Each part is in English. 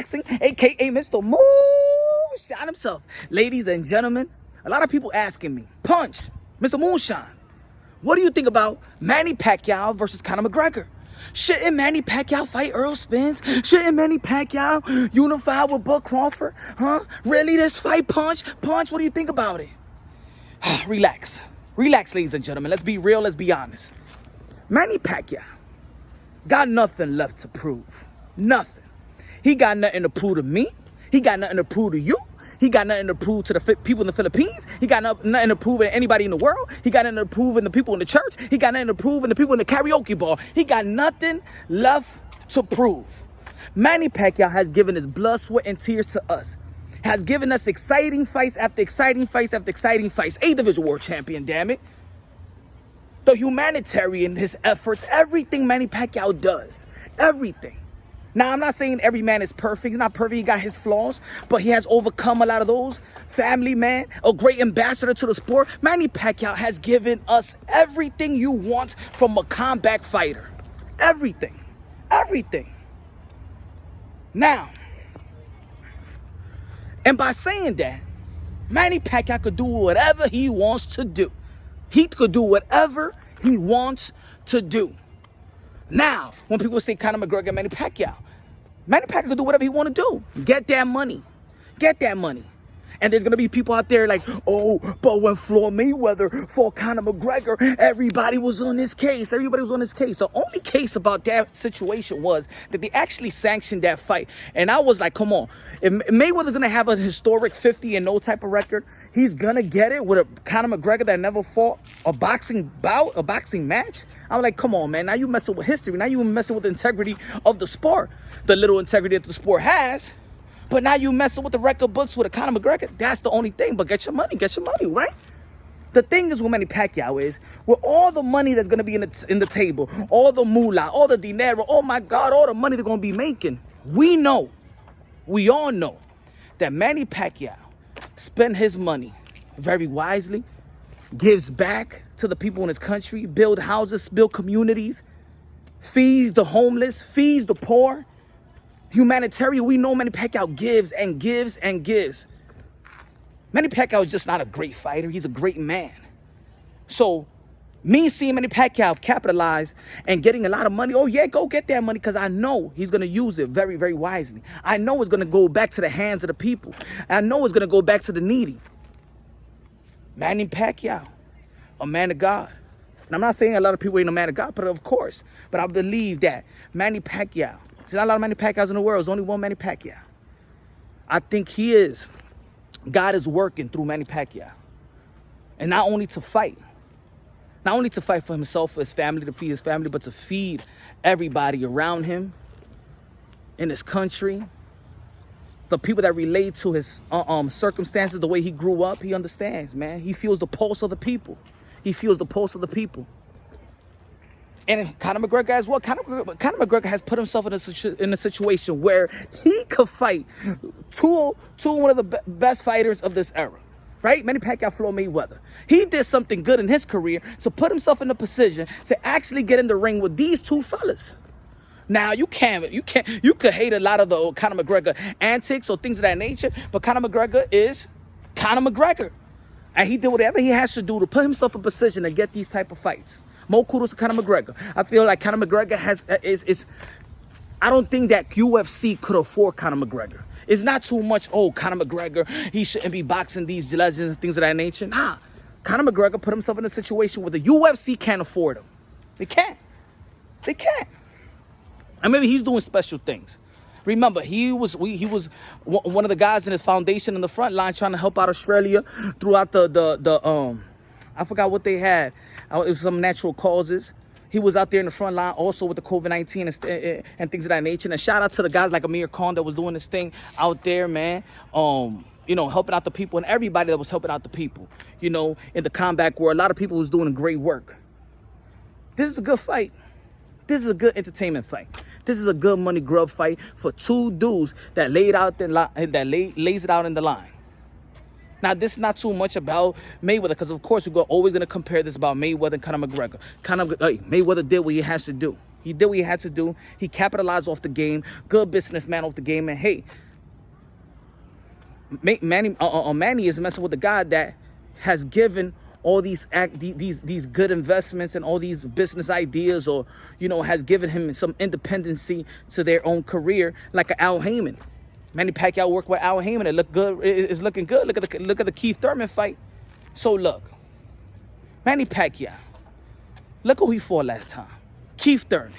Boxing, a.k.a. Mr. Moonshine himself. Ladies and gentlemen, a lot of people asking me, Punch, Mr. Moonshine, what do you think about Manny Pacquiao versus Conor McGregor? Shouldn't Manny Pacquiao fight Earl Spence? Shouldn't Manny Pacquiao unify with Bud Crawford? Huh? Really, this fight, Punch? Punch, what do you think about it? Relax. Relax, ladies and gentlemen. Let's be real. Let's be honest. Manny Pacquiao got nothing left to prove. Nothing. He got nothing to prove to me. He got nothing to prove to you. He got nothing to prove to the people in the Philippines. He got nothing to prove to anybody in the world. He got nothing to prove in the people in the church. He got nothing to prove in the people in the karaoke bar. He got nothing left to prove. Manny Pacquiao has given his blood, sweat, and tears to us. Has given us exciting fights after exciting fights after exciting fights. 8-division world champion, damn it. The humanitarian, his efforts, everything Manny Pacquiao does. Everything. Now, I'm not saying every man is perfect. He's not perfect. He got his flaws, but he has overcome a lot of those. Family man, a great ambassador to the sport. Manny Pacquiao has given us everything you want from a combat fighter. Everything. Everything. Now, and by saying that, Manny Pacquiao could do whatever he wants to do. He could do whatever he wants to do. Now, when people say Conor McGregor and Manny Pacquiao could do whatever he want to do. Get that money. Get that money. And there's going to be people out there like, oh, but when Floyd Mayweather fought Conor McGregor, everybody was on his case. Everybody was on his case. The only case about that situation was that they actually sanctioned that fight. And I was like, come on. If Mayweather's going to have a historic 50-0 type of record, he's going to get it with a Conor McGregor that never fought a boxing bout, a boxing match. I'm like, come on, man. Now you messing with history. Now you messing with the integrity of the sport. The little integrity that the sport has. But now you messing with the record books with a Conor McGregor. That's the only thing. But get your money, right? The thing is with Manny Pacquiao is, with all the money that's going to be in the table, all the moolah, all the dinero, oh my God, all the money they're going to be making, we all know that Manny Pacquiao spent his money very wisely, gives back to the people in his country, build houses, build communities, feeds the homeless, feeds the poor. Humanitarian, we know Manny Pacquiao gives and gives and gives. Manny Pacquiao is just not a great fighter. He's a great man. So, me seeing Manny Pacquiao capitalize and getting a lot of money, oh yeah, go get that money, because I know he's going to use it very, very wisely. I know it's going to go back to the hands of the people. I know it's going to go back to the needy. Manny Pacquiao, a man of God. And I'm not saying a lot of people ain't a man of God, but of course. But I believe that Manny Pacquiao, there's not a lot of Manny Pacquiaos in the world. There's only one Manny Pacquiao. I think he is. God is working through Manny Pacquiao. And not only to fight. Not only to fight for himself, for his family, to feed his family, but to feed everybody around him, in his country. The people that relate to his circumstances, the way he grew up, he understands, man. He feels the pulse of the people. He feels the pulse of the people. And Conor McGregor as well. Conor McGregor has put himself in a situation where he could fight two one of the best fighters of this era, right? Manny Pacquiao, Floyd Mayweather. He did something good in his career to put himself in a position to actually get in the ring with these two fellas. Now you could hate a lot of the Conor McGregor antics or things of that nature, but Conor McGregor is Conor McGregor, and he did whatever he has to do to put himself in a position to get these type of fights. More kudos to Conor McGregor. I feel like Conor McGregor is. I don't think that UFC could afford Conor McGregor. It's not too much, oh, Conor McGregor, he shouldn't be boxing these legends and things of that nature. Nah, Conor McGregor put himself in a situation where the UFC can't afford him. They can't. They can't. And maybe he's doing special things. Remember, he was one of the guys in his foundation in the front line trying to help out Australia throughout the I forgot what they had. It was some natural causes. He was out there in the front line also with the COVID-19 and things of that nature. And shout out to the guys like Amir Khan that was doing this thing out there, man. You know, helping out the people, and everybody that was helping out the people, you know, in the combat world. A lot of people was doing great work. This is a good fight. This is a good entertainment fight. This is a good money grub fight for two dudes that lays it out in the line. Now, this is not too much about Mayweather, because of course we're always going to compare this about Mayweather and Conor McGregor. Mayweather did what he has to do. He did what he had to do. He capitalized off the game. Good businessman off the game. And hey, Manny is messing with the guy that has given all these good investments and all these business ideas, or has given him some independency to their own career, like an Al Heyman. Manny Pacquiao worked with Al Heyman. It looked good. It's looking good. Look at the Keith Thurman fight. So look, Manny Pacquiao. Look who he fought last time. Keith Thurman,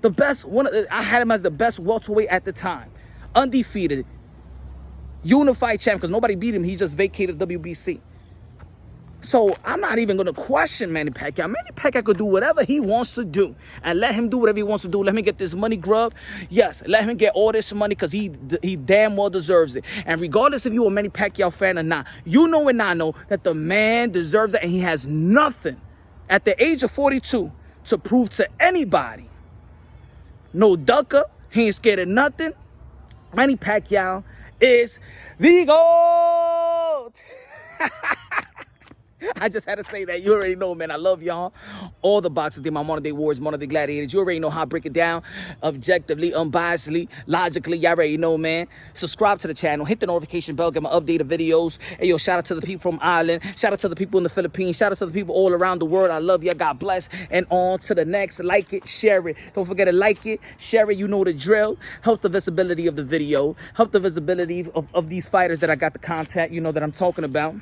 the best I had him as the best welterweight at the time, undefeated, unified champ, because nobody beat him. He just vacated WBC. So I'm not even going to question Manny Pacquiao. Manny Pacquiao could do whatever he wants to do. And let him do whatever he wants to do. Let him get this money grub. Yes, let him get all this money, because he damn well deserves it. And regardless if you're a Manny Pacquiao fan or not, you know and I know that the man deserves it. And he has nothing at the age of 42 to prove to anybody. No ducker. He ain't scared of nothing. Manny Pacquiao is the GOAT. I just had to say that. You already know, man. I love y'all. All the boxers, they're my modern day warriors, modern day gladiators. You already know how I break it down objectively, unbiasedly, logically. Y'all already know, man. Subscribe to the channel. Hit the notification bell. Get my updated videos. Hey, yo, shout out to the people from Ireland. Shout out to the people in the Philippines. Shout out to the people all around the world. I love y'all. God bless. And on to the next. Like it, share it. Don't forget to like it, share it. You know the drill. Help the visibility of the video. Help the visibility of these fighters that I got the contact, that I'm talking about.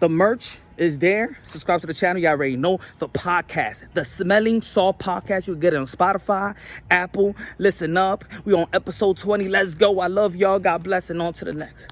The merch is there. Subscribe to the channel. Y'all already know. The podcast, the Smelling Salt podcast. You can get it on Spotify, Apple. Listen up. We on episode 20. Let's go. I love y'all. God bless. And on to the next.